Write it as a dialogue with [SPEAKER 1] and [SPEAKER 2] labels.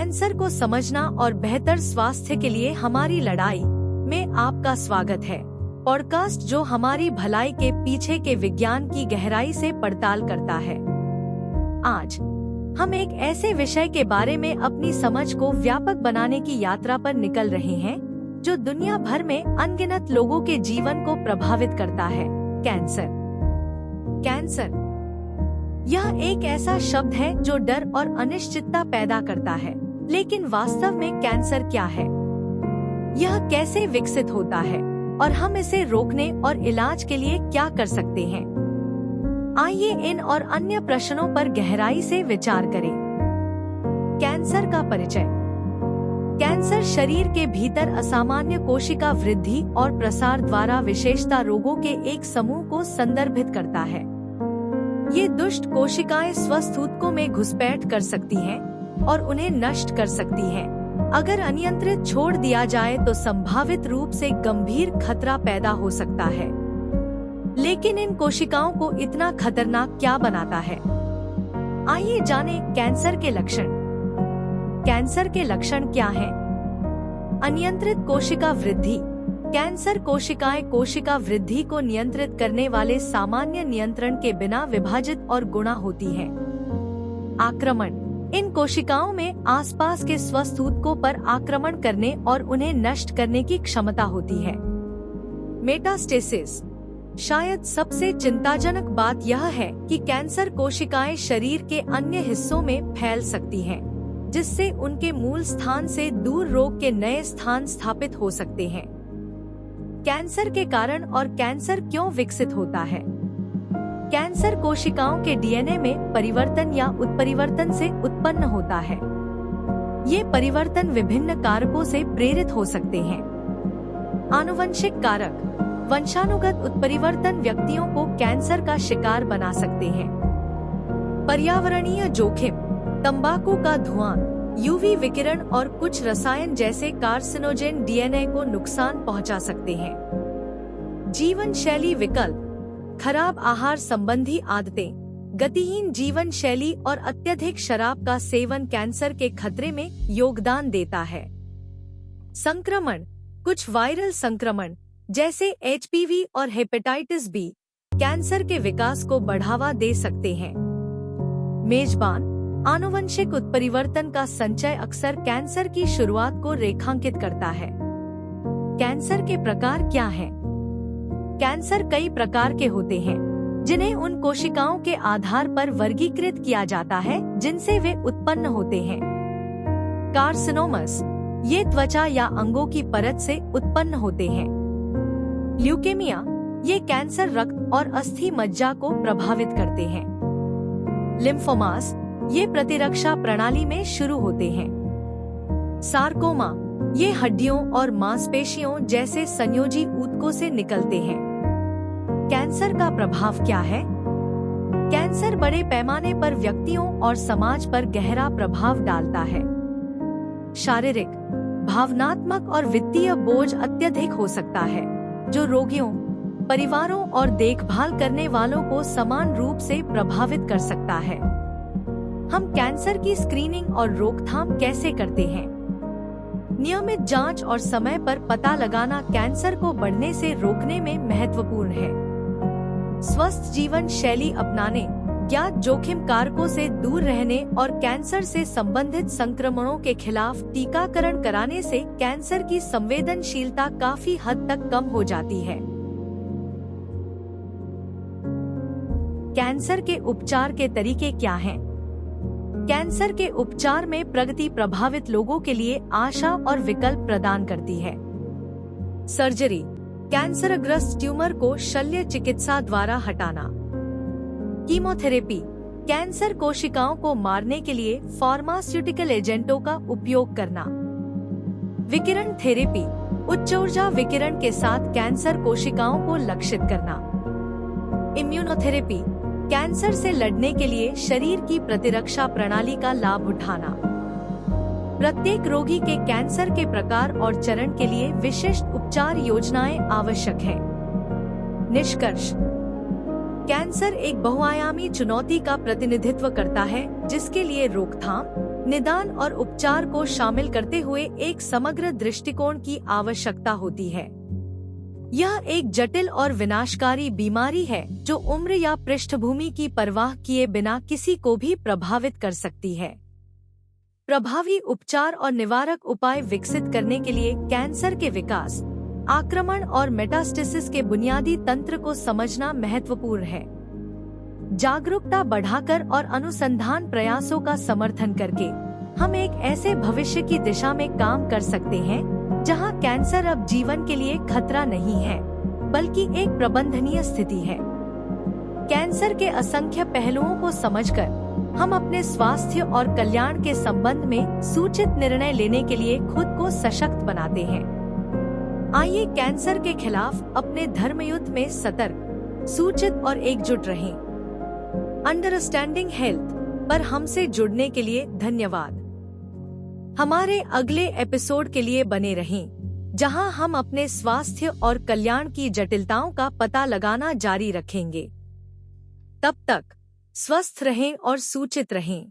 [SPEAKER 1] Cancer को समझना और बेहतर स्वास्थ्य के लिए हमारी लड़ाई में आपका स्वागत है। पॉडकास्ट जो हमारी भलाई के पीछे के विज्ञान की गहराई से पड़ताल करता है। आज हम एक ऐसे विषय के बारे में अपनी समझ को व्यापक बनाने की यात्रा पर निकल रहे हैं जो दुनिया भर में अनगिनत लोगों के जीवन को प्रभावित करता है। कैंसर। कैंसर यह एक ऐसा शब्द है जो डर और अनिश्चितता पैदा करता है, लेकिन वास्तव में कैंसर क्या है, यह कैसे विकसित होता है और हम इसे रोकने और इलाज के लिए क्या कर सकते हैं। आइए इन और अन्य प्रश्नों पर गहराई से विचार करें। कैंसर का परिचय। कैंसर शरीर के भीतर असामान्य कोशिका वृद्धि और प्रसार द्वारा विशेषता रोगों के एक समूह को संदर्भित करता है। ये दुष्ट कोशिकाएं स्वस्थ ऊतकों में घुसपैठ कर सकती हैं और उन्हें नष्ट कर सकती हैं। अगर अनियंत्रित छोड़ दिया जाए तो संभावित रूप से गंभीर खतरा पैदा हो सकता है। लेकिन इन कोशिकाओं को इतना खतरनाक क्या बनाता है? आइए जानें कैंसर के लक्षण। कैंसर के लक्षण क्या हैं? अनियंत्रित कोशिका वृद्धि। कैंसर कोशिकाएं कोशिका वृद्धि को नियंत्रित करने वाले सामान्य नियंत्रण के बिना विभाजित और गुणा होती हैं। आक्रमण। इन कोशिकाओं में आसपास के स्वस्थ ऊतकों पर आक्रमण करने और उन्हें नष्ट करने की क्षमता होती है। मेटास्टेसिस। शायद सबसे चिंताजनक बात यह है कि कैंसर कोशिकाएं शरीर के अन्य हिस्सों में फैल सकती हैं, जिससे उनके मूल स्थान से दूर रोग के नए स्थान स्थापित हो सकते हैं। कैंसर के कारण और कैंसर क्यों विकसित होता है? कैंसर कोशिकाओं के डीएनए में परिवर्तन या उत्परिवर्तन से उत्पन्न होता है। ये परिवर्तन विभिन्न कारकों से प्रेरित हो सकते हैं। आनुवंशिक कारक। वंशानुगत उत्परिवर्तन व्यक्तियों को कैंसर का शिकार बना सकते हैं। पर्यावरणीय जोखिम। तंबाकू का धुआं, यूवी विकिरण और कुछ रसायन जैसे कार्सिनोजेन डीएनए को नुकसान पहुंचा सकते हैं। जीवन शैली विकल्प। खराब आहार संबंधी आदतें, गतिहीन जीवन शैली और अत्यधिक शराब का सेवन कैंसर के खतरे में योगदान देता है। संक्रमण। कुछ वायरल संक्रमण जैसे एचपीवी और हेपेटाइटिस बी कैंसर के विकास को बढ़ावा दे सकते हैं। मेजबान। आनुवंशिक उत्परिवर्तन का संचय अक्सर कैंसर की शुरुआत को रेखांकित करता है। कैंसर के प्रकार क्या हैं? कैंसर कई प्रकार के होते हैं, जिन्हें उन कोशिकाओं के आधार पर वर्गीकृत किया जाता है जिनसे वे उत्पन्न होते हैं। कार्सिनोमस। ये त्वचा या अंगों की परत से उत्पन्न होते हैं। ल्यूकेमिया। ये कैंसर रक्त और अस्थि मज्जा को प्रभावित करते हैं। लिम्फोमास। ये प्रतिरक्षा प्रणाली में शुरू होते हैं। सार्कोमा। ये हड्डियों और मांसपेशियों जैसे संयोजी ऊतकों से निकलते हैं। कैंसर का प्रभाव क्या है? कैंसर बड़े पैमाने पर व्यक्तियों और समाज पर गहरा प्रभाव डालता है। शारीरिक, भावनात्मक और वित्तीय बोझ अत्यधिक हो सकता है, जो रोगियों, परिवारों और देखभाल करने वालों को समान रूप से प्रभावित कर सकता है। हम कैंसर की स्क्रीनिंग और रोकथाम कैसे करते हैं? नियमित जांच और समय पर पता लगाना कैंसर को बढ़ने से रोकने में महत्वपूर्ण है। स्वस्थ जीवन शैली अपनाने, ज्ञात जोखिम कारकों से दूर रहने और कैंसर से संबंधित संक्रमणों के खिलाफ टीकाकरण कराने से कैंसर की संवेदनशीलता काफी हद तक कम हो जाती है। कैंसर के उपचार के तरीके क्या हैं? कैंसर के उपचार में प्रगति प्रभावित लोगों के लिए आशा और विकल्प प्रदान करती है। सर्जरी। कैंसरग्रस्त ट्यूमर को शल्य चिकित्सा द्वारा हटाना। कीमोथेरेपी। कैंसर कोशिकाओं को मारने के लिए फार्मास्यूटिकल एजेंटों का उपयोग करना। विकिरण थेरेपी। उच्च ऊर्जा विकिरण के साथ कैंसर कोशिकाओं को लक्षित करना। इम्यूनोथेरेपी। कैंसर से लड़ने के लिए शरीर की प्रतिरक्षा प्रणाली का लाभ उठाना। प्रत्येक रोगी के कैंसर के प्रकार और चरण के लिए विशिष्ट उपचार योजनाएं आवश्यक है। निष्कर्ष। कैंसर एक बहुआयामी चुनौती का प्रतिनिधित्व करता है जिसके लिए रोकथाम, निदान और उपचार को शामिल करते हुए एक समग्र दृष्टिकोण की आवश्यकता होती है। यह एक जटिल और विनाशकारी बीमारी है जो उम्र या पृष्ठभूमि की परवाह किए बिना किसी को भी प्रभावित कर सकती है। प्रभावी उपचार और निवारक उपाय विकसित करने के लिए कैंसर के विकास, आक्रमण और मेटास्टेसिस के बुनियादी तंत्र को समझना महत्वपूर्ण है। जागरूकता बढ़ाकर और अनुसंधान प्रयासों का समर्थन करके हम एक ऐसे भविष्य की दिशा में काम कर सकते हैं जहां कैंसर अब जीवन के लिए खतरा नहीं है, बल्कि एक प्रबंधनीय स्थिति है। कैंसर के असंख्य पहलुओं को समझकर हम अपने स्वास्थ्य और कल्याण के संबंध में सूचित निर्णय लेने के लिए खुद को सशक्त बनाते हैं। आइए कैंसर के खिलाफ अपने धर्मयुद्ध में सतर्क, सूचित और एकजुट रहें। अंडरस्टैंडिंग हेल्थ पर हमसे जुड़ने के लिए धन्यवाद। हमारे अगले एपिसोड के लिए बने रहें, जहां हम अपने स्वास्थ्य और कल्याण की जटिलताओं का पता लगाना जारी रखेंगे। तब तक स्वस्थ रहें और सूचित रहें।